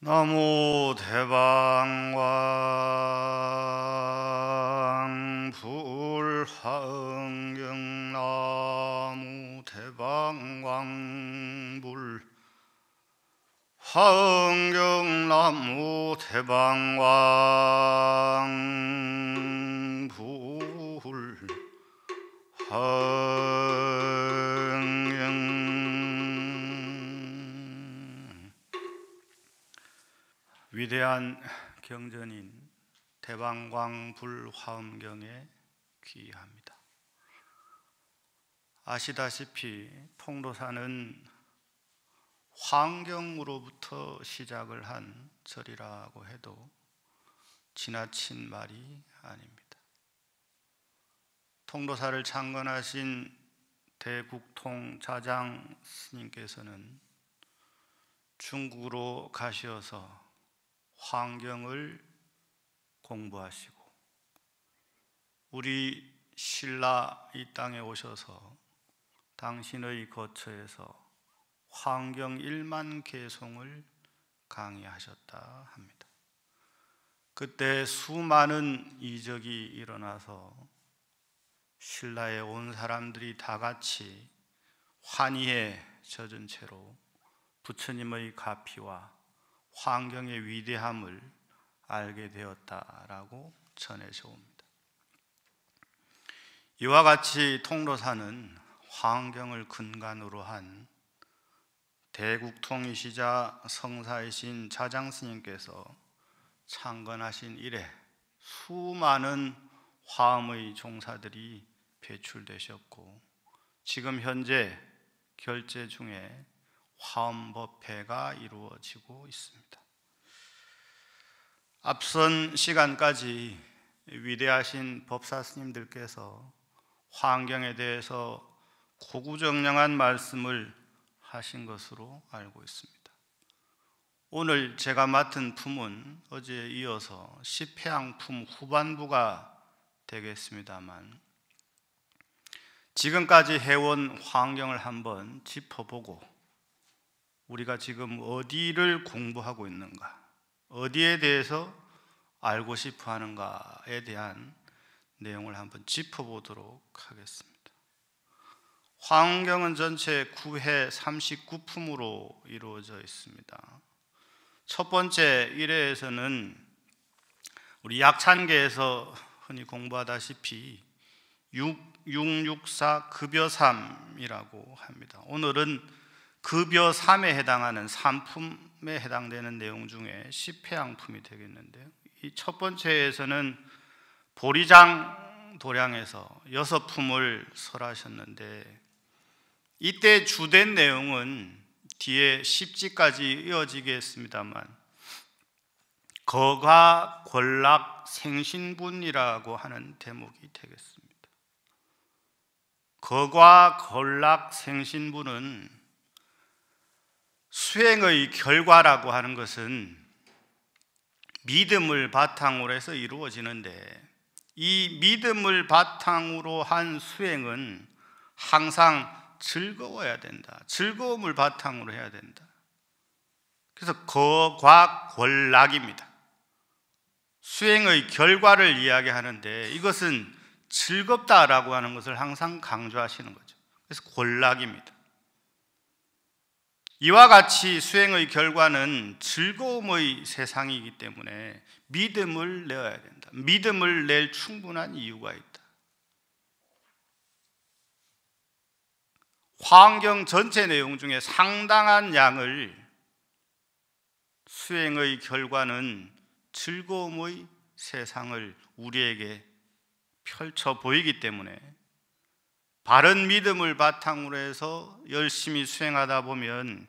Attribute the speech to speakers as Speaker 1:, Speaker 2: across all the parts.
Speaker 1: 나무 대방광 불화응경 나무 대방광 불화응경 나무 대방광 불화응경. 위대한 경전인 대방광 불화엄경에 귀의합니다. 아시다시피 통도사는 화엄경으로부터 시작을 한 절이라고 해도 지나친 말이 아닙니다. 통도사를 창건하신 대국통 자장 스님께서는 중국으로 가셔서 화엄경을 공부하시고 우리 신라 이 땅에 오셔서 당신의 거처에서 화엄경 1만 개송을 강의하셨다 합니다. 그때 수많은 이적이 일어나서 신라에 온 사람들이 다 같이 환희에 젖은 채로 부처님의 가피와 화엄경의 위대함을 알게 되었다라고 전해져 옵니다. 이와 같이 통도사는 화엄경을 근간으로 한 대국통이시자 성사이신 자장스님께서 창건하신 이래 수많은 화엄의 종사들이 배출되셨고 지금 현재 결제 중에 화엄법회가 이루어지고 있습니다. 앞선 시간까지 위대하신 법사스님들께서 화엄경에 대해서 고구정령한 말씀을 하신 것으로 알고 있습니다. 오늘 제가 맡은 품은 어제에 이어서 십회양품 후반부가 되겠습니다만 지금까지 해온 화엄경을 한번 짚어보고 우리가 지금 어디를 공부하고 있는가, 어디에 대해서 알고 싶어 하는가에 대한 내용을 한번 짚어보도록 하겠습니다. 화엄경은 전체 9회 39품으로 이루어져 있습니다. 첫 번째 1회에서는 우리 약찬계에서 흔히 공부하다시피 664 급여3이라고 합니다. 오늘은 급여 3에 해당하는 3품에 해당되는 내용 중에 10회양품이 되겠는데요. 이 첫 번째에서는 보리장 도량에서 6품을 설하셨는데 이때 주된 내용은 뒤에 10지까지 이어지겠습니다만 거가 권락 생신분이라고 하는 대목이 되겠습니다. 거가 권락 생신분은 수행의 결과라고 하는 것은 믿음을 바탕으로 해서 이루어지는데 이 믿음을 바탕으로 한 수행은 항상 즐거워야 된다. 즐거움을 바탕으로 해야 된다. 그래서 거과 권락입니다. 수행의 결과를 이야기하는데 이것은 즐겁다라고 하는 것을 항상 강조하시는 거죠. 그래서 권락입니다. 이와 같이 수행의 결과는 즐거움의 세상이기 때문에 믿음을 내어야 된다. 믿음을 낼 충분한 이유가 있다. 화엄경 전체 내용 중에 상당한 양을 수행의 결과는 즐거움의 세상을 우리에게 펼쳐 보이기 때문에 바른 믿음을 바탕으로 해서 열심히 수행하다 보면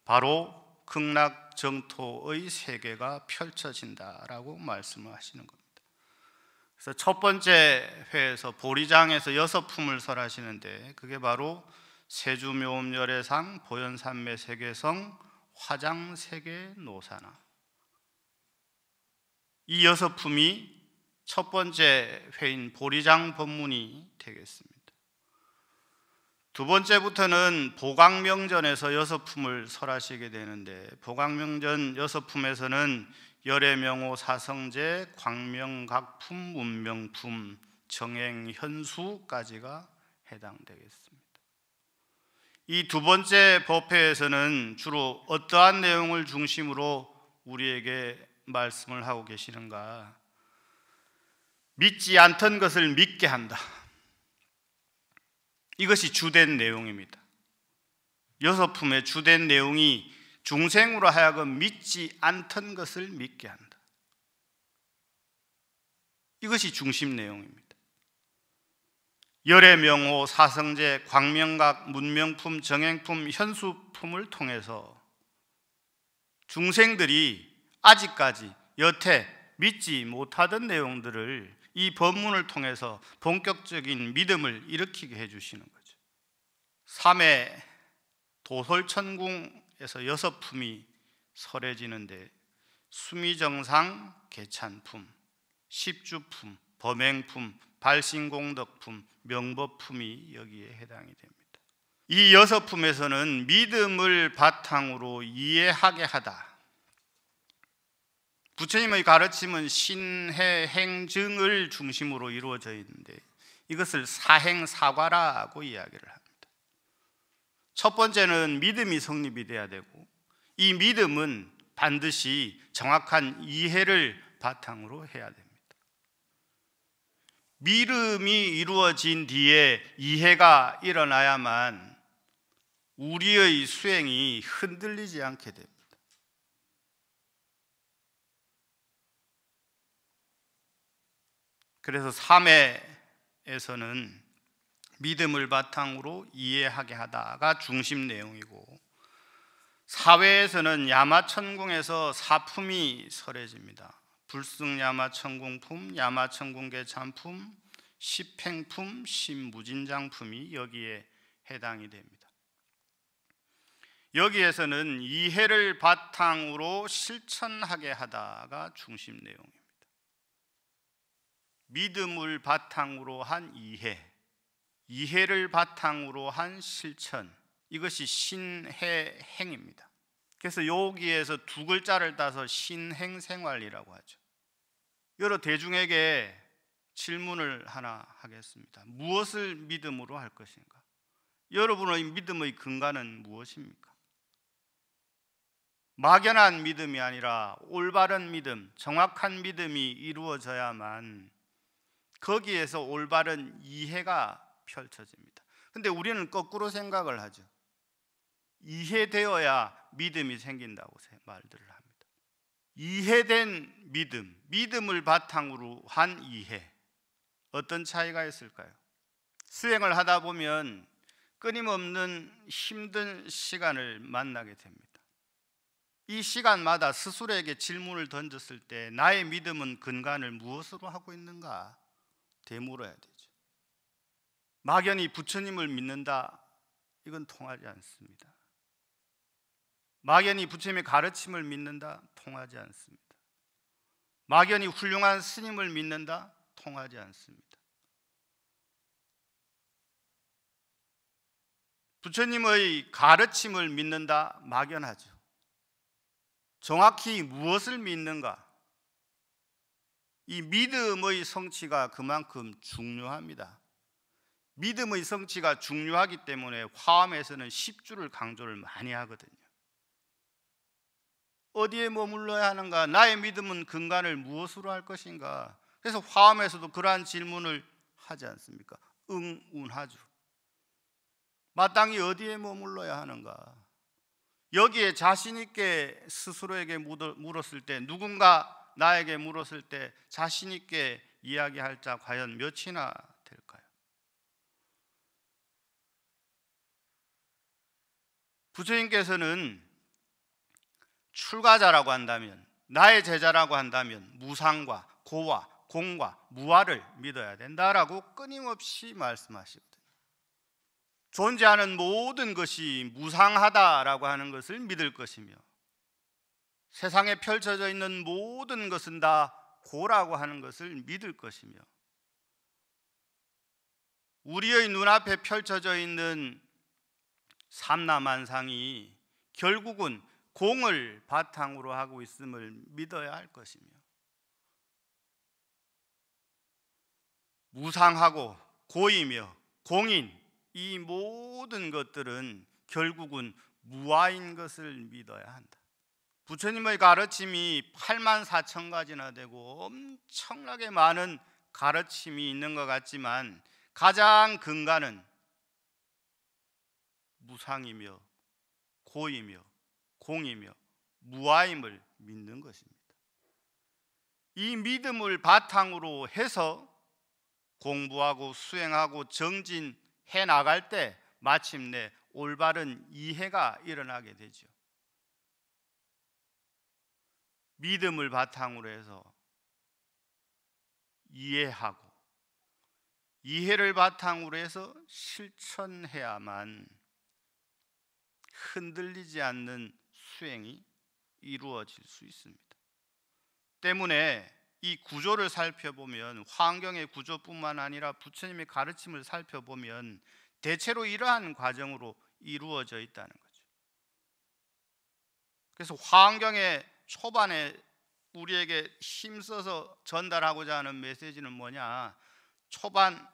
Speaker 1: 바로 극락정토의 세계가 펼쳐진다라고 말씀을 하시는 겁니다. 그래서 첫 번째 회에서 보리장에서 6품을 설하시는데 그게 바로 세주묘음열애상, 보현산매 세계성, 화장세계 노사나 이 6품이 첫 번째 회인 보리장 법문이 되겠습니다. 두 번째부터는 보강명전에서 여섯 품을 설하시게 되는데, 보강명전 여섯 품에서는 열애명호 사성제, 광명각품, 문명품, 정행현수까지가 해당되겠습니다. 이 두 번째 법회에서는 주로 어떠한 내용을 중심으로 우리에게 말씀을 하고 계시는가? 믿지 않던 것을 믿게 한다. 이것이 주된 내용입니다. 여섯 품의 주된 내용이 중생으로 하여금 믿지 않던 것을 믿게 한다. 이것이 중심 내용입니다. 열애명호, 사성제, 광명각, 문명품, 정행품, 현수품을 통해서 중생들이 아직까지 여태 믿지 못하던 내용들을 이 법문을 통해서 본격적인 믿음을 일으키게 해주시는 거죠. 3회 도솔천궁에서 여섯 품이 설해지는데, 수미정상, 개찬품, 십주품, 범행품, 발신공덕품, 명법품이 여기에 해당이 됩니다. 이 여섯 품에서는 믿음을 바탕으로 이해하게 하다. 부처님의 가르침은 신해 행증을 중심으로 이루어져 있는데, 이것을 사행사과라고 이야기를 합니다. 첫 번째는 믿음이 성립이 돼야 되고, 이 믿음은 반드시 정확한 이해를 바탕으로 해야 됩니다. 믿음이 이루어진 뒤에 이해가 일어나야만 우리의 수행이 흔들리지 않게 됩니다. 그래서 3회에서는 믿음을 바탕으로 이해하게 하다가 중심 내용이고, 4회에서는 야마천궁에서 사품이 설해집니다. 불승야마천궁품, 야마천궁계찬품, 십행품, 신무진장품이 여기에 해당이 됩니다. 여기에서는 이해를 바탕으로 실천하게 하다가 중심 내용입니다. 믿음을 바탕으로 한 이해, 이해를 바탕으로 한 실천, 이것이 신해행입니다. 그래서 여기에서 두 글자를 따서 신행생활이라고 하죠. 여러 대중에게 질문을 하나 하겠습니다. 무엇을 믿음으로 할 것인가? 여러분의 믿음의 근간은 무엇입니까? 막연한 믿음이 아니라 올바른 믿음, 정확한 믿음이 이루어져야만 거기에서 올바른 이해가 펼쳐집니다. 근데 우리는 거꾸로 생각을 하죠. 이해되어야 믿음이 생긴다고 말들을 합니다. 이해된 믿음, 믿음을 바탕으로 한 이해, 어떤 차이가 있을까요? 수행을 하다 보면 끊임없는 힘든 시간을 만나게 됩니다. 이 시간마다 스스로에게 질문을 던졌을 때 나의 믿음은 근간을 무엇으로 하고 있는가 되물어야 되죠. 막연히 부처님을 믿는다, 이건 통하지 않습니다. 막연히 부처님의 가르침을 믿는다, 통하지 않습니다. 막연히 훌륭한 스님을 믿는다, 통하지 않습니다. 부처님의 가르침을 믿는다, 막연하죠. 정확히 무엇을 믿는가? 이 믿음의 성취가 그만큼 중요합니다. 믿음의 성취가 중요하기 때문에 화엄에서는 10주를 강조를 많이 하거든요. 어디에 머물러야 하는가? 나의 믿음은 근간을 무엇으로 할 것인가? 그래서 화엄에서도 그러한 질문을 하지 않습니까? 응운하죠. 마땅히 어디에 머물러야 하는가? 여기에 자신 있게 스스로에게 물었을 때, 누군가 나에게 물었을 때 자신 있게 이야기할 자 과연 몇이나 될까요? 부처님께서는 출가자라고 한다면, 나의 제자라고 한다면 무상과 고와 공과 무아를 믿어야 된다라고 끊임없이 말씀하시거든요. 존재하는 모든 것이 무상하다라고 하는 것을 믿을 것이며, 세상에 펼쳐져 있는 모든 것은 다 고라고 하는 것을 믿을 것이며, 우리의 눈앞에 펼쳐져 있는 삼라만상이 결국은 공을 바탕으로 하고 있음을 믿어야 할 것이며, 무상하고 고이며 공인, 이 모든 것들은 결국은 무아인 것을 믿어야 한다. 부처님의 가르침이 8만 4천 가지나 되고 엄청나게 많은 가르침이 있는 것 같지만 가장 근간은 무상이며 고이며 공이며 무아임을 믿는 것입니다. 이 믿음을 바탕으로 해서 공부하고 수행하고 정진해 나갈 때 마침내 올바른 이해가 일어나게 되죠. 믿음을 바탕으로 해서 이해하고, 이해를 바탕으로 해서 실천해야만 흔들리지 않는 수행이 이루어질 수 있습니다. 때문에 이 구조를 살펴보면, 환경의 구조뿐만 아니라 부처님의 가르침을 살펴보면 대체로 이러한 과정으로 이루어져 있다는 거죠. 그래서 환경의 초반에 우리에게 힘써서 전달하고자 하는 메시지는 뭐냐? 초반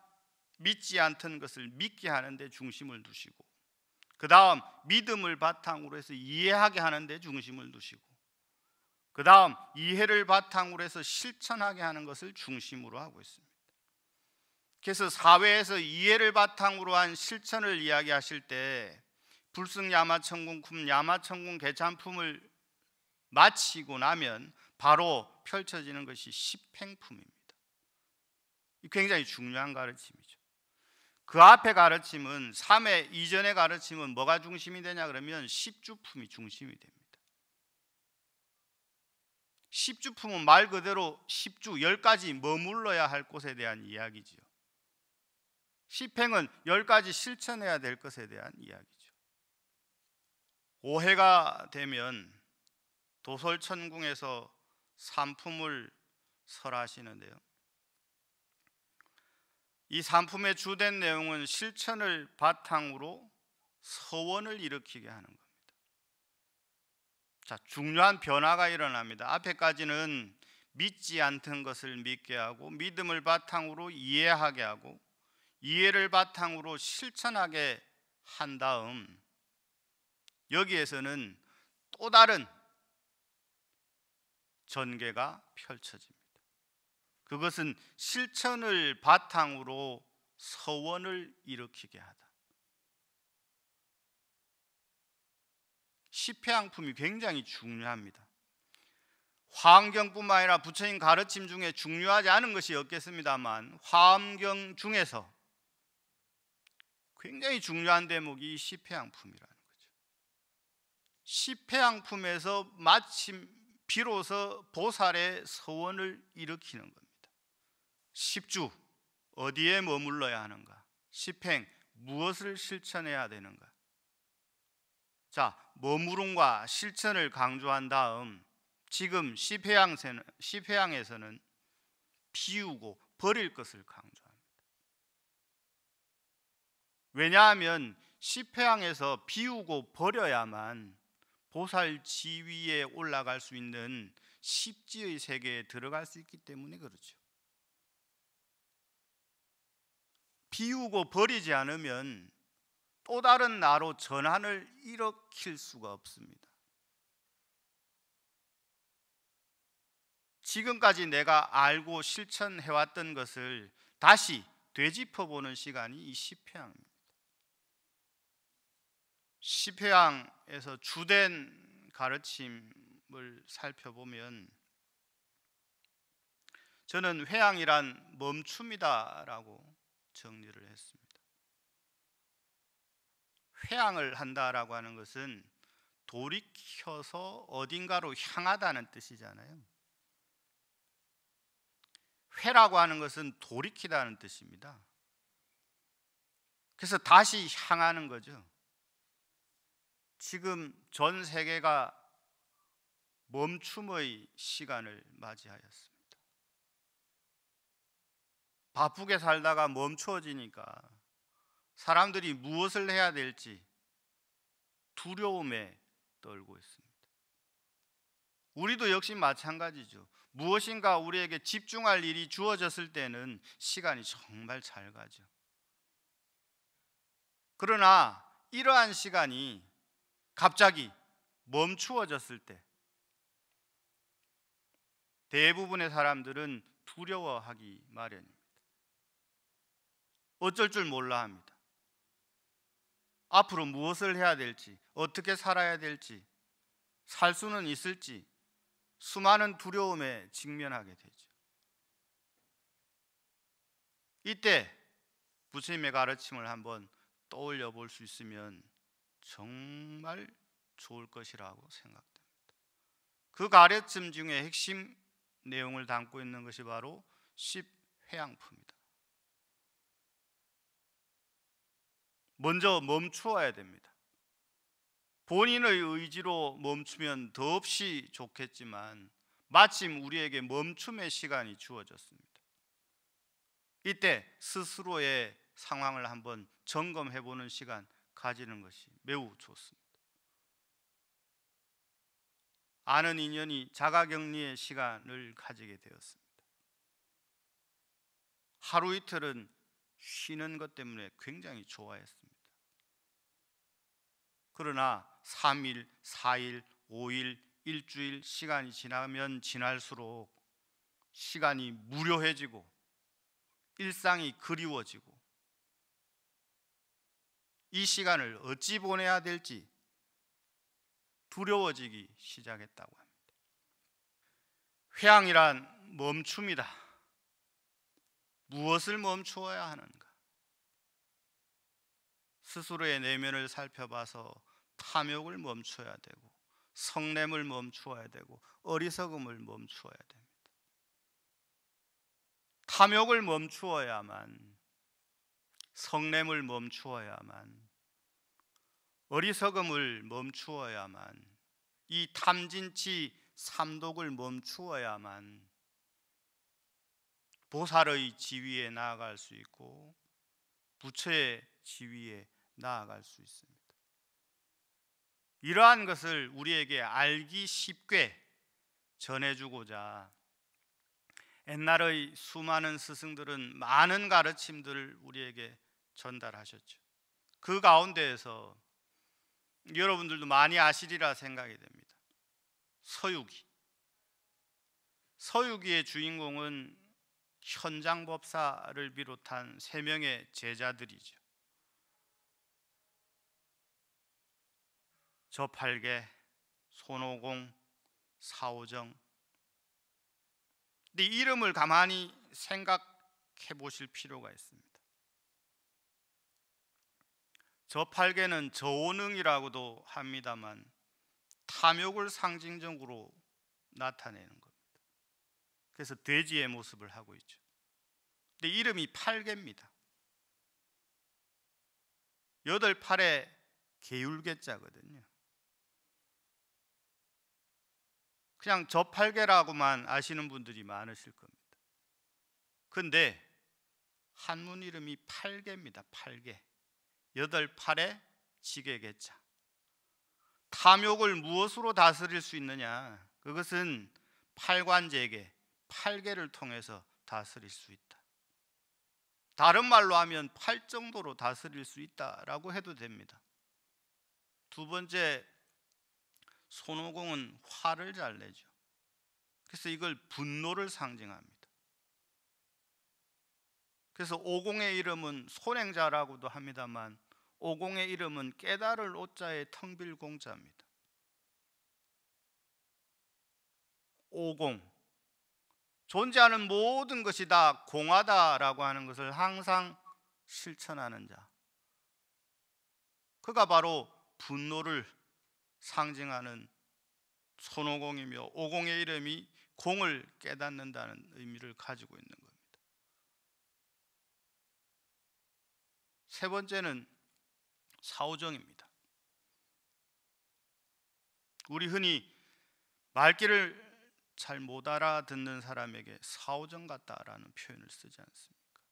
Speaker 1: 믿지 않던 것을 믿게 하는 데 중심을 두시고, 그 다음 믿음을 바탕으로 해서 이해하게 하는 데 중심을 두시고, 그 다음 이해를 바탕으로 해서 실천하게 하는 것을 중심으로 하고 있습니다. 그래서 사회에서 이해를 바탕으로 한 실천을 이야기하실 때 불승야마천궁 야마천궁 개찬품을 마치고 나면 바로 펼쳐지는 것이 십행품입니다. 굉장히 중요한 가르침이죠. 그 앞에 가르침은, 3회 이전의 가르침은 뭐가 중심이 되냐 그러면 십주품이 중심이 됩니다. 십주품은 말 그대로 10주 10가지 머물러야 할 곳에 대한 이야기지요. 십행은 10가지 실천해야 될 것에 대한 이야기죠. 5회가 되면 도솔천궁에서 삼품을 설하시는데요, 이 삼품의 주된 내용은 실천을 바탕으로 서원을 일으키게 하는 겁니다. 자, 중요한 변화가 일어납니다. 앞에까지는 믿지 않던 것을 믿게 하고, 믿음을 바탕으로 이해하게 하고, 이해를 바탕으로 실천하게 한 다음, 여기에서는 또 다른 전개가 펼쳐집니다. 그것은 실천을 바탕으로 서원을 일으키게 하다. 십회양품이 굉장히 중요합니다. 화엄경뿐만 아니라 부처님 가르침 중에 중요하지 않은 것이 없겠습니다만, 화엄경 중에서 굉장히 중요한 대목이 십회양품이라는 거죠. 십회양품에서 마침 비로소 보살의 서원을 일으키는 겁니다. 십주 어디에 머물러야 하는가? 십행 무엇을 실천해야 되는가? 자, 머무름과 실천을 강조한 다음 지금 십회양에서는 비우고 버릴 것을 강조합니다. 왜냐하면 십회양에서 비우고 버려야만 보살 지위에 올라갈 수 있는 십지의 세계에 들어갈 수 있기 때문에 그렇죠. 비우고 버리지 않으면 또 다른 나로 전환을 일으킬 수가 없습니다. 지금까지 내가 알고 실천해왔던 것을 다시 되짚어보는 시간이 이 십회양입니다. 십회양에서 주된 가르침을 살펴보면, 저는 회양이란 멈춤이다라고 정리를 했습니다. 회양을 한다라고 하는 것은 돌이켜서 어딘가로 향하다는 뜻이잖아요. 회라고 하는 것은 돌이키다는 뜻입니다. 그래서 다시 향하는 거죠. 지금 전 세계가 멈춤의 시간을 맞이하였습니다. 바쁘게 살다가 멈추어지니까 사람들이 무엇을 해야 될지, 두려움에 떨고 있습니다. 우리도 역시 마찬가지죠. 무엇인가 우리에게 집중할 일이 주어졌을 때는 시간이 정말 잘 가죠. 그러나 이러한 시간이 갑자기 멈추어졌을 때 대부분의 사람들은 두려워하기 마련입니다. 어쩔 줄 몰라 합니다. 앞으로 무엇을 해야 될지, 어떻게 살아야 될지, 살 수는 있을지 수많은 두려움에 직면하게 되죠. 이때 부처님의 가르침을 한번 떠올려 볼 수 있으면 정말 좋을 것이라고 생각됩니다. 그 가르침 중에 핵심 내용을 담고 있는 것이 바로 10회양품입니다. 먼저 멈추어야 됩니다. 본인의 의지로 멈추면 더없이 좋겠지만 마침 우리에게 멈춤의 시간이 주어졌습니다. 이때 스스로의 상황을 한번 점검해 보는 시간 가지는 것이 매우 좋습니다. 아는 인연이 자가격리의 시간을 가지게 되었습니다. 하루 이틀은 쉬는 것 때문에 굉장히 좋아했습니다. 그러나 3일, 4일, 5일, 일주일 시간이 지나면 지날수록 시간이 무료해지고 일상이 그리워지고 이 시간을 어찌 보내야 될지 두려워지기 시작했다고 합니다. 회양이란 멈춤이다. 무엇을 멈추어야 하는가? 스스로의 내면을 살펴봐서 탐욕을 멈춰야 되고 성냄을 멈추어야 되고 어리석음을 멈추어야 됩니다. 탐욕을 멈추어야만, 성냄을 멈추어야만, 어리석음을 멈추어야만, 이 탐진치 삼독을 멈추어야만 보살의 지위에 나아갈 수 있고 부처의 지위에 나아갈 수 있습니다. 이러한 것을 우리에게 알기 쉽게 전해주고자 옛날의 수많은 스승들은 많은 가르침들을 우리에게 전달하셨죠. 그 가운데에서 여러분들도 많이 아시리라 생각이 됩니다. 서유기의 주인공은 현장법사를 비롯한 3명의 제자들이죠. 저팔계, 손오공, 사오정. 근데 이름을 가만히 생각해 보실 필요가 있습니다. 저팔계는 저오능이라고도 합니다만 탐욕을 상징적으로 나타내는 겁니다. 그래서 돼지의 모습을 하고 있죠. 근데 이름이 팔계입니다. 8팔에 개율계자거든요. 그냥 저팔계라고만 아시는 분들이 많으실 겁니다. 근데 한문 이름이 팔계입니다. 팔계. 8팔에 지계계자. 탐욕을 무엇으로 다스릴 수 있느냐? 그것은 팔관제계, 팔계를 통해서 다스릴 수 있다. 다른 말로 하면 팔 정도로 다스릴 수 있다라고 해도 됩니다. 두 번째, 손오공은 화를 잘 내죠. 그래서 이걸 분노를 상징합니다. 그래서 오공의 이름은 손행자라고도 합니다만 오공의 이름은 깨달을 오자의 텅빌공자입니다. 오공, 존재하는 모든 것이 다 공하다라고 하는 것을 항상 실천하는 자. 그가 바로 분노를 상징하는 손오공이며 오공의 이름이 공을 깨닫는다는 의미를 가지고 있는 겁니다. 세 번째는 사오정입니다. 우리 흔히 말귀를 잘 못 알아듣는 사람에게 사오정 같다라는 표현을 쓰지 않습니까?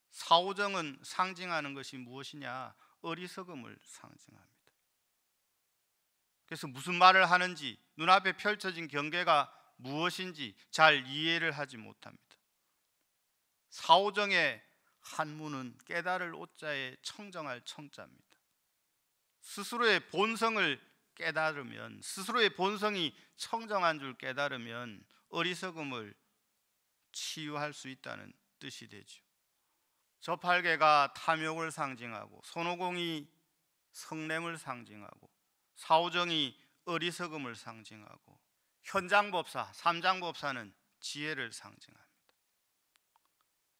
Speaker 1: 사오정은 상징하는 것이 무엇이냐? 어리석음을 상징합니다. 그래서 무슨 말을 하는지, 눈앞에 펼쳐진 경계가 무엇인지 잘 이해를 하지 못합니다. 사오정의 한문은 깨달을 오자에 청정할 청자입니다. 스스로의 본성을 깨달으면, 스스로의 본성이 청정한 줄 깨달으면 어리석음을 치유할 수 있다는 뜻이 되죠. 저팔계가 탐욕을 상징하고, 손오공이 성냄을 상징하고, 사오정이 어리석음을 상징하고, 현장법사, 삼장법사는 지혜를 상징합니다.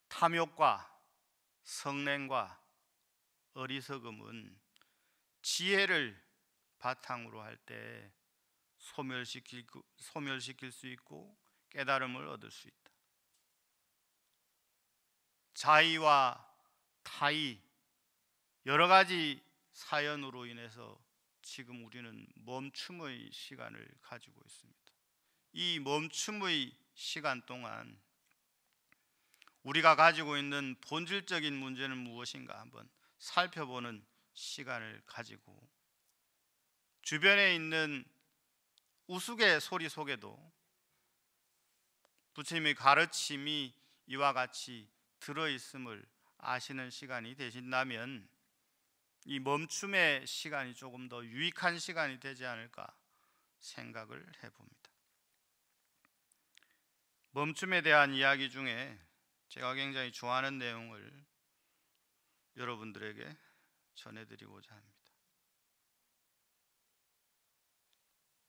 Speaker 1: 탐욕과 성냄과 어리석음은 지혜를 바탕으로 할 때 소멸시킬 수 있고 깨달음을 얻을 수 있다. 자의와 타의, 여러 가지 사연으로 인해서 지금 우리는 멈춤의 시간을 가지고 있습니다. 이 멈춤의 시간 동안 우리가 가지고 있는 본질적인 문제는 무엇인가 한번 살펴보는 시간을 가지고, 주변에 있는 우스갯소리 속에도 부처님의 가르침이 이와 같이 들어있음을 아시는 시간이 되신다면 이 멈춤의 시간이 조금 더 유익한 시간이 되지 않을까 생각을 해봅니다. 멈춤에 대한 이야기 중에 제가 굉장히 좋아하는 내용을 여러분들에게 전해드리고자 합니다.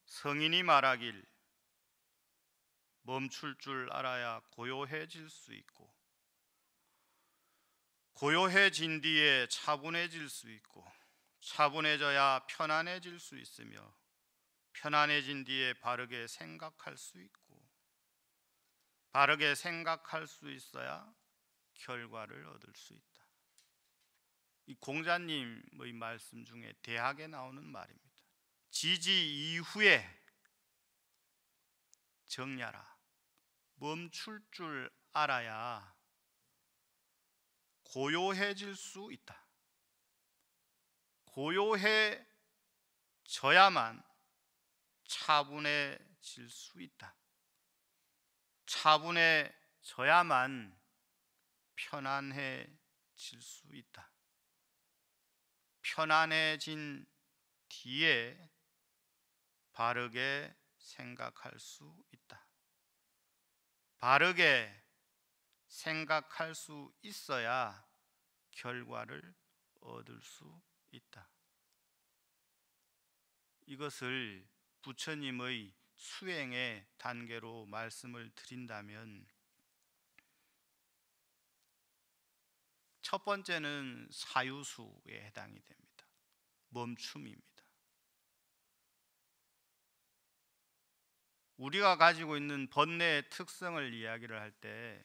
Speaker 1: 성인이 말하길 멈출 줄 알아야 고요해질 수 있고, 고요해진 뒤에 차분해질 수 있고, 차분해져야 편안해질 수 있으며, 편안해진 뒤에 바르게 생각할 수 있고, 바르게 생각할 수 있어야 결과를 얻을 수 있다. 이 공자님의 말씀 중에 대학에 나오는 말입니다. 지지 이후에 정야라. 멈출 줄 알아야 고요해질 수 있다. 고요해져야만 차분해질 수 있다. 차분해져야만 편안해질 수 있다. 편안해진 뒤에 바르게 생각할 수 있다. 바르게 생각할 수 있어야 결과를 얻을 수 있다. 이것을 부처님의 수행의 단계로 말씀을 드린다면, 첫 번째는 사유수에 해당이 됩니다. 멈춤입니다. 우리가 가지고 있는 번뇌의 특성을 이야기를 할 때,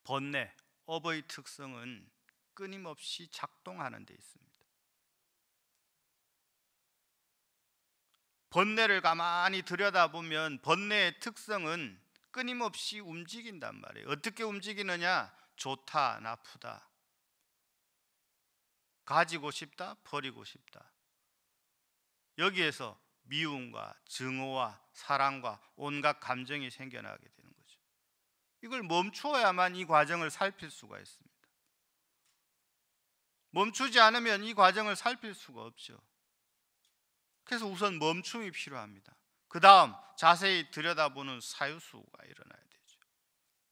Speaker 1: 번뇌, 업의 특성은 끊임없이 작동하는 데 있습니다. 번뇌를 가만히 들여다보면 번뇌의 특성은 끊임없이 움직인단 말이에요. 어떻게 움직이느냐? 좋다, 나쁘다, 가지고 싶다, 버리고 싶다. 여기에서 미움과 증오와 사랑과 온갖 감정이 생겨나게 되는 거죠. 이걸 멈추어야만 이 과정을 살필 수가 있습니다. 멈추지 않으면 이 과정을 살필 수가 없죠. 그래서 우선 멈춤이 필요합니다. 그 다음 자세히 들여다보는 사유수가 일어나야 되죠.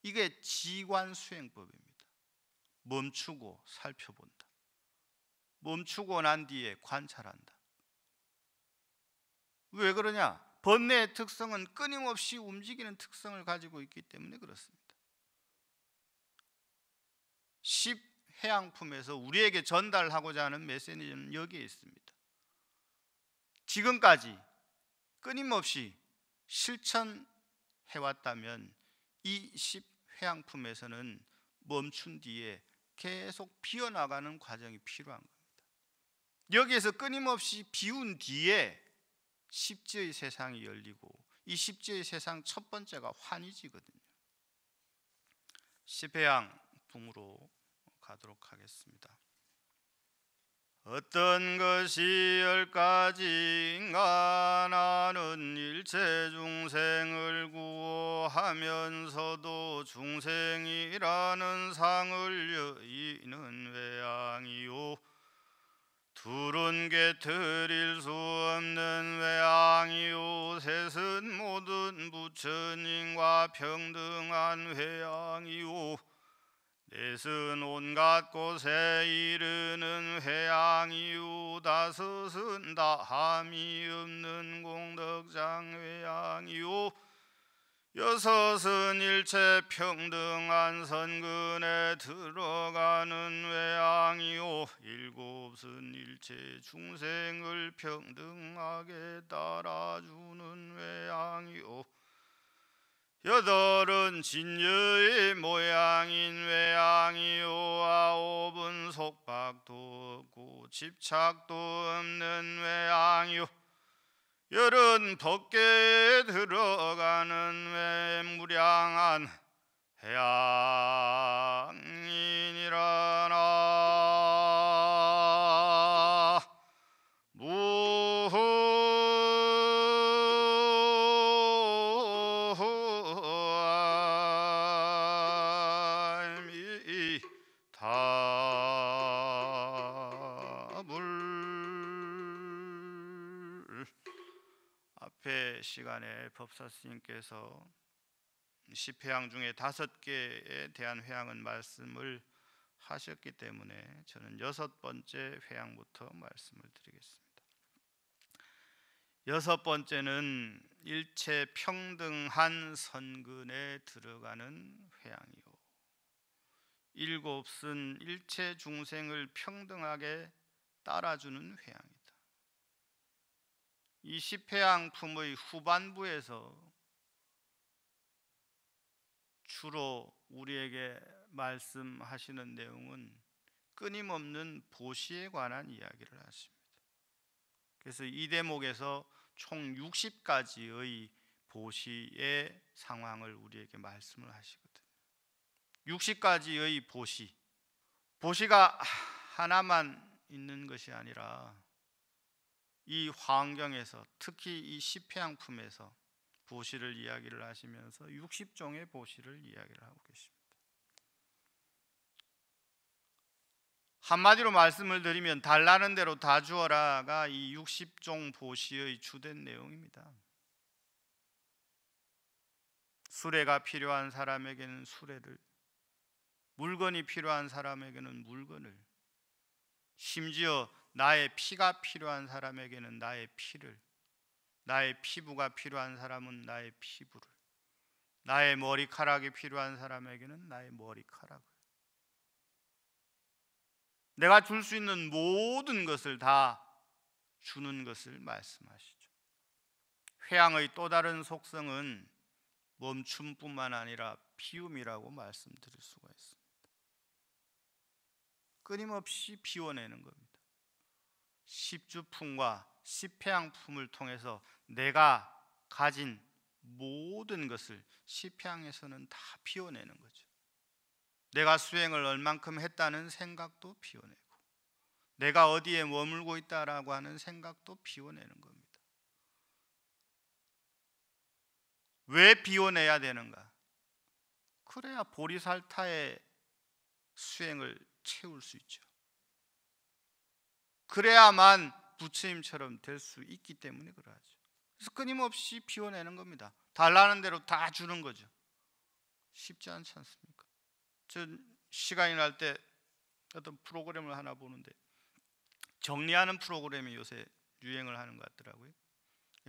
Speaker 1: 이게 지관수행법입니다. 멈추고 살펴본다. 멈추고 난 뒤에 관찰한다. 왜 그러냐? 번뇌의 특성은 끊임없이 움직이는 특성을 가지고 있기 때문에 그렇습니다. 10해양품에서 우리에게 전달하고자 하는 메시지는 여기에 있습니다. 지금까지 끊임없이 실천해왔다면 이 10해양품에서는 멈춘 뒤에 계속 비워나가는 과정이 필요한 겁니다. 여기에서 끊임없이 비운 뒤에 십지의 세상이 열리고, 이 십지의 세상 첫 번째가 환희지거든요. 10해양품으로 가도록 하겠습니다. 어떤 것이 10가지인가. 나는 일체 중생을 구호하면서도 중생이라는 상을 여의는 외양이요, 둘은 곁들일 수 없는 외양이요, 셋은 모든 부처님과 평등한 회양이요, 넷은 온갖 곳에 이르는 회양이요, 다섯은 다함이 없는 공덕장 회양이요, 여섯은 일체 평등한 선근에 들어가는 외양이요, 일곱은 일체 중생을 평등하게 따라주는 외양이요, 여덟은 진여의 모양인 외양이요, 아홉은 속박도 없고 집착도 없는 외양이요, 열은 법계에 들어가는 외무량한 해양이니라. 앞에 시간에 법사 스님께서 10회양 중에 5개에 대한 회양은 말씀을 하셨기 때문에 저는 6번째 회양부터 말씀을 드리겠습니다. 6번째는 일체 평등한 선근에 들어가는 회양이요, 7은 일체 중생을 평등하게 따라주는 회양이다. 이 10회양품의 후반부에서 주로 우리에게 말씀하시는 내용은 끊임없는 보시에 관한 이야기를 하십니다. 그래서 이 대목에서 총 60가지의 보시의 상황을 우리에게 말씀을 하시거든요. 60가지의 보시가 하나만 있는 것이 아니라 이 환경에서, 특히 이 10회양품에서 보시를 이야기를 하시면서 60종의 보시를 이야기를 하고 계십니다. 한마디로 말씀을 드리면 달라는 대로 다 주어라가 이 60종 보시의 주된 내용입니다. 수레가 필요한 사람에게는 수레를, 물건이 필요한 사람에게는 물건을, 심지어 나의 피가 필요한 사람에게는 나의 피를, 나의 피부가 필요한 사람은 나의 피부를, 나의 머리카락이 필요한 사람에게는 나의 머리카락을, 내가 줄 수 있는 모든 것을 다 주는 것을 말씀하시죠. 회양의 또 다른 속성은 멈춤뿐만 아니라 피움이라고 말씀드릴 수가 있습니다. 끊임없이 피워내는 겁니다. 10주품과 10회양품을 통해서 내가 가진 모든 것을 10회양에서는 다 피워내는 거죠. 내가 수행을 얼만큼 했다는 생각도 피워내고, 내가 어디에 머물고 있다라고 하는 생각도 피워내는 겁니다. 왜 피워내야 되는가? 그래야 보리살타의 수행을 채울 수 있죠. 그래야만 부처님처럼 될 수 있기 때문에 그러하죠. 그래서 끊임없이 피워내는 겁니다. 달라는 대로 다 주는 거죠. 쉽지 않지 않습니까? 저 시간이 날 때 어떤 프로그램을 하나 보는데 정리하는 프로그램이 요새 유행을 하는 것 같더라고요.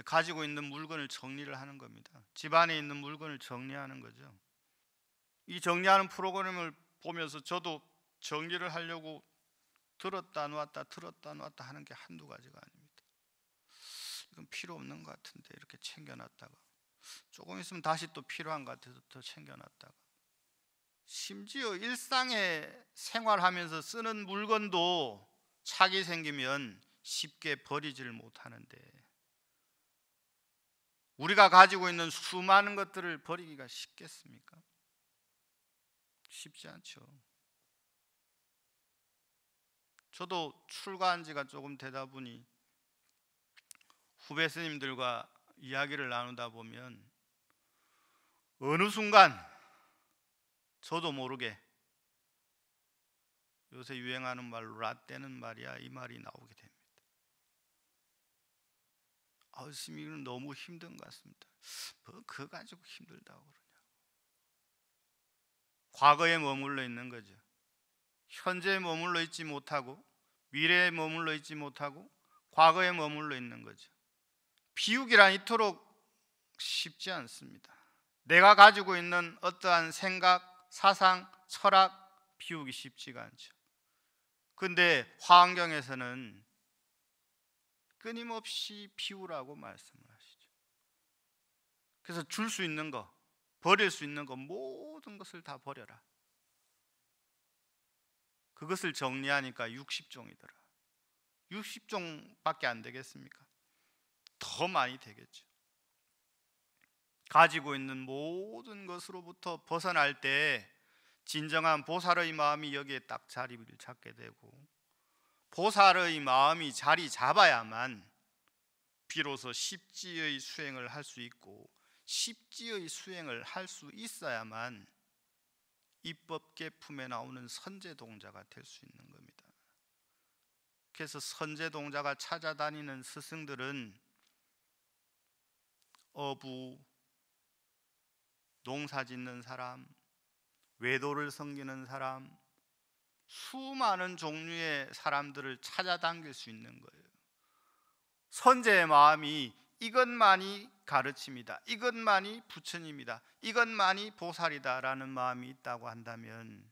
Speaker 1: 가지고 있는 물건을 정리를 하는 겁니다. 집안에 있는 물건을 정리하는 거죠. 이 정리하는 프로그램을 보면서 저도 정리를 하려고 들었다 놨다 하는 게 한두 가지가 아닙니다. 이건 필요 없는 것 같은데 이렇게 챙겨놨다가 조금 있으면 다시 또 필요한 것 같아서 더 챙겨놨다가, 심지어 일상에 생활하면서 쓰는 물건도 착이 생기면 쉽게 버리지를 못하는데 우리가 가지고 있는 수많은 것들을 버리기가 쉽겠습니까? 쉽지 않죠. 저도 출가한 지가 조금 되다 보니 후배 스님들과 이야기를 나누다 보면 어느 순간 저도 모르게 요새 유행하는 말로 라떼는 말이야, 이 말이 나오게 됩니다. 스님은 너무 힘든 것 같습니다. 뭐 그거 가지고 힘들다고 그러냐. 과거에 머물러 있는 거죠. 현재에 머물러 있지 못하고 미래에 머물러 있지 못하고 과거에 머물러 있는 거죠. 비우기란 이토록 쉽지 않습니다. 내가 가지고 있는 어떠한 생각, 사상, 철학 비우기 쉽지가 않죠. 근데 화엄경에서는 끊임없이 비우라고 말씀을 하시죠. 그래서 줄 수 있는 거, 버릴 수 있는 거 모든 것을 다 버려라. 그것을 정리하니까 60종이더라. 60종밖에 안 되겠습니까? 더 많이 되겠죠. 가지고 있는 모든 것으로부터 벗어날 때 진정한 보살의 마음이 여기에 딱 자리를 잡게 되고, 보살의 마음이 자리 잡아야만 비로소 십지의 수행을 할 수 있고, 십지의 수행을 할 수 있어야만 입법계품에 나오는 선제동자가 될 수 있는 겁니다. 그래서 선제동자가 찾아다니는 스승들은 어부, 농사 짓는 사람, 외도를 섬기는 사람, 수많은 종류의 사람들을 찾아당길 수 있는 거예요. 선제의 마음이 이것만이 가르침이다, 이것만이 부처님이다, 이것만이 보살이다라는 마음이 있다고 한다면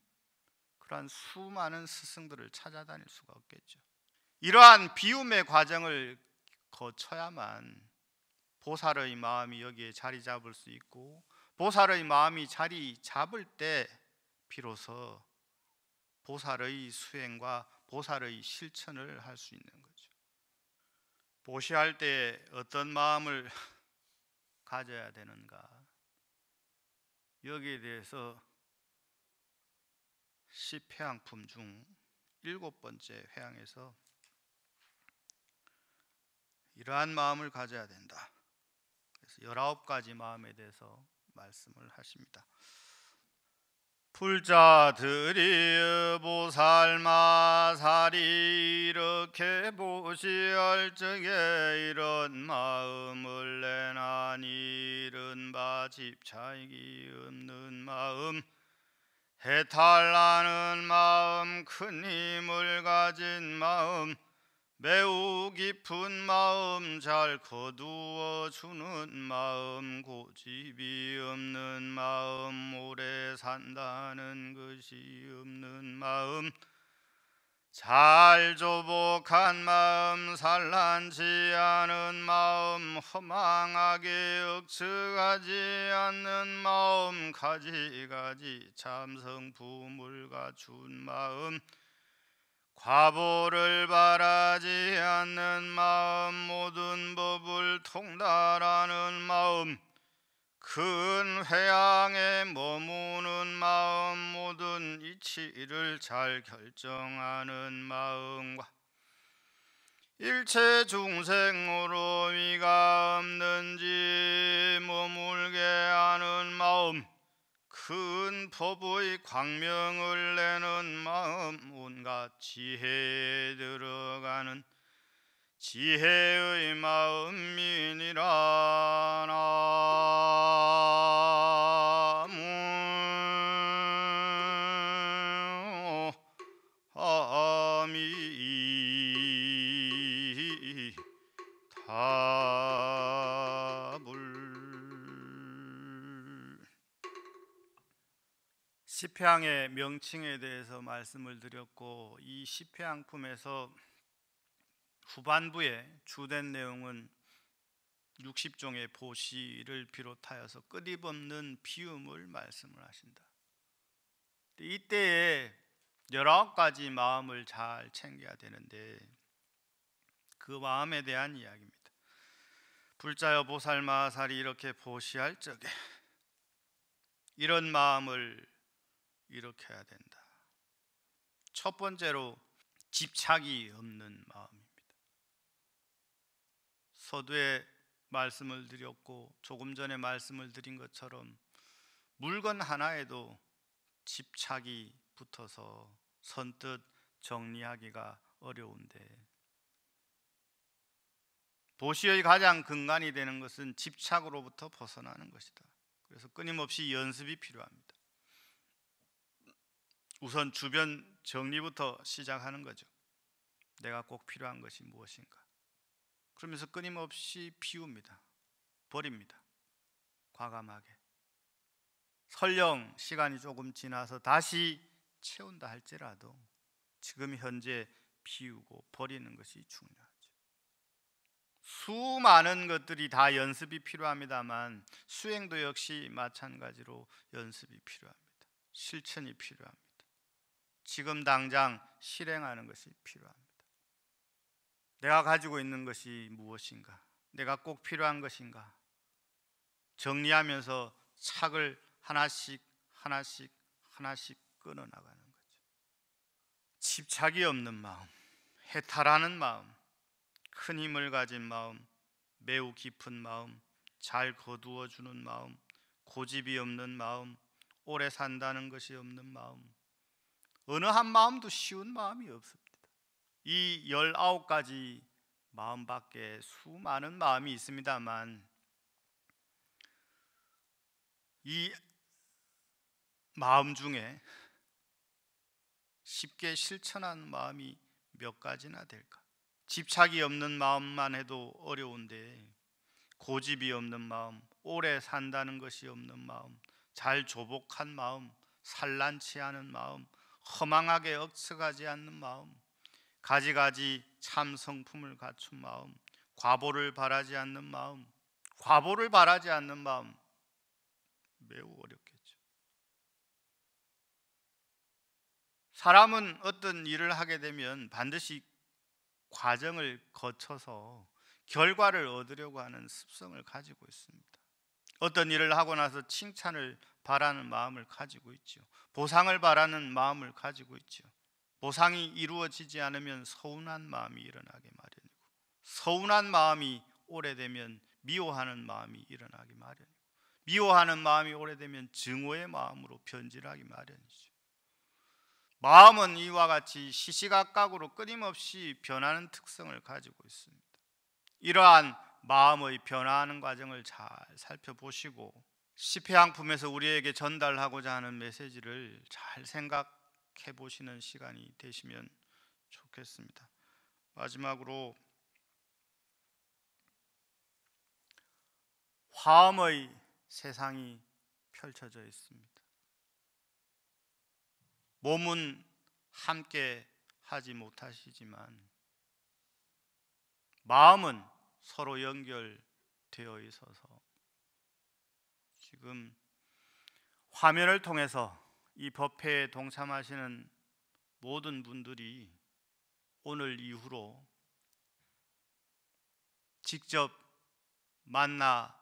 Speaker 1: 그러한 수많은 스승들을 찾아다닐 수가 없겠죠. 이러한 비움의 과정을 거쳐야만 보살의 마음이 여기에 자리 잡을 수 있고, 보살의 마음이 자리 잡을 때 비로소 보살의 수행과 보살의 실천을 할 수 있는 거죠. 보시할 때 어떤 마음을 가져야 되는가, 여기에 대해서 10회양품 중 7번째 회양에서 이러한 마음을 가져야 된다. 그래서 19가지 마음에 대해서 말씀을 하십니다. 불자들이 보살마살이 이렇게 보시할 적에 이런 마음을 내나니, 이른 바 집착이 없는 마음, 해탈하는 마음, 큰 힘을 가진 마음, 매우 깊은 마음, 잘 거두어 주는 마음, 고집이 없는 마음, 오래 산다는 것이 없는 마음, 잘 조복한 마음, 산란치 않은 마음, 허망하게 억측하지 않는 마음, 가지가지 참성품을 갖춘 마음, 과보를 바라지 않는 마음, 모든 법을 통달하는 마음, 큰 회양에 머무는 마음, 모든 이치를 잘 결정하는 마음과 일체 중생으로 위가 없는지 머물게 하는 마음, 큰 법의 광명을 내는 마음, 온갖 지혜에 들어가는 지혜의 마음이니라. 나무 아미타불. 십회양의 명칭에 대해서 말씀을 드렸고, 이 십회양품에서 후반부에 주된 내용은 60종의 보시를 비롯하여서 끊임없는 비움을 말씀을 하신다. 이때에 19가지 마음을 잘 챙겨야 되는데, 그 마음에 대한 이야기입니다. 불자여 보살마살이 이렇게 보시할 적에 이런 마음을 이렇게 해야 된다. 첫 번째로 집착이 없는 마음입니다. 서두에 말씀을 드렸고 조금 전에 말씀을 드린 것처럼 물건 하나에도 집착이 붙어서 선뜻 정리하기가 어려운데, 도시의 가장 근간이 되는 것은 집착으로부터 벗어나는 것이다. 그래서 끊임없이 연습이 필요합니다. 우선 주변 정리부터 시작하는 거죠. 내가 꼭 필요한 것이 무엇인가. 그러면서 끊임없이 피웁니다. 버립니다. 과감하게. 설령 시간이 조금 지나서 다시 채운다 할지라도 지금 현재 피우고 버리는 것이 중요하죠. 수많은 것들이 다 연습이 필요합니다만 수행도 역시 마찬가지로 연습이 필요합니다. 실천이 필요합니다. 지금 당장 실행하는 것이 필요합니다. 내가 가지고 있는 것이 무엇인가? 내가 꼭 필요한 것인가? 정리하면서 착을 하나씩 끊어나가는 거죠. 집착이 없는 마음, 해탈하는 마음, 큰 힘을 가진 마음, 매우 깊은 마음, 잘 거두어주는 마음, 고집이 없는 마음, 오래 산다는 것이 없는 마음, 어느 한 마음도 쉬운 마음이 없습니다. 이 19가지 마음 밖에 수많은 마음이 있습니다만 이 마음 중에 쉽게 실천하는 마음이 몇 가지나 될까? 집착이 없는 마음만 해도 어려운데 고집이 없는 마음, 오래 산다는 것이 없는 마음, 잘 조복한 마음, 산란치 않은 마음, 허망하게 억측하지 않는 마음, 가지가지 참 성품을 갖춘 마음, 과보를 바라지 않는 마음, 매우 어렵겠죠. 사람은 어떤 일을 하게 되면 반드시 과정을 거쳐서 결과를 얻으려고 하는 습성을 가지고 있습니다. 어떤 일을 하고 나서 칭찬을 바라는 마음을 가지고 있죠. 보상을 바라는 마음을 가지고 있죠. 보상이 이루어지지 않으면 서운한 마음이 일어나기 마련이고, 서운한 마음이 오래되면 미워하는 마음이 일어나기 마련이고, 미워하는 마음이 오래되면 증오의 마음으로 변질하기 마련이죠. 마음은 이와 같이 시시각각으로 끊임없이 변하는 특성을 가지고 있습니다. 이러한 마음의 변화하는 과정을 잘 살펴보시고 시편항품에서 우리에게 전달하고자 하는 메시지를 잘 생각해 보시는 시간이 되시면 좋겠습니다. 마지막으로 화음의 세상이 펼쳐져 있습니다. 몸은 함께 하지 못하시지만 마음은 서로 연결되어 있어서 지금 화면을 통해서 이 법회에 동참하시는 모든 분들이 오늘 이후로 직접 만나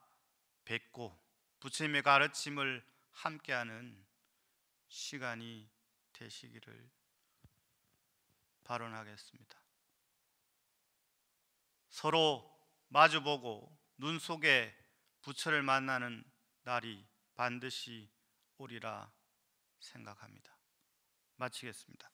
Speaker 1: 뵙고 부처님의 가르침을 함께하는 시간이 되시기를 발언하겠습니다. 서로 마주보고 눈 속에 부처를 만나는 날이 반드시 오리라 생각합니다. 마치겠습니다.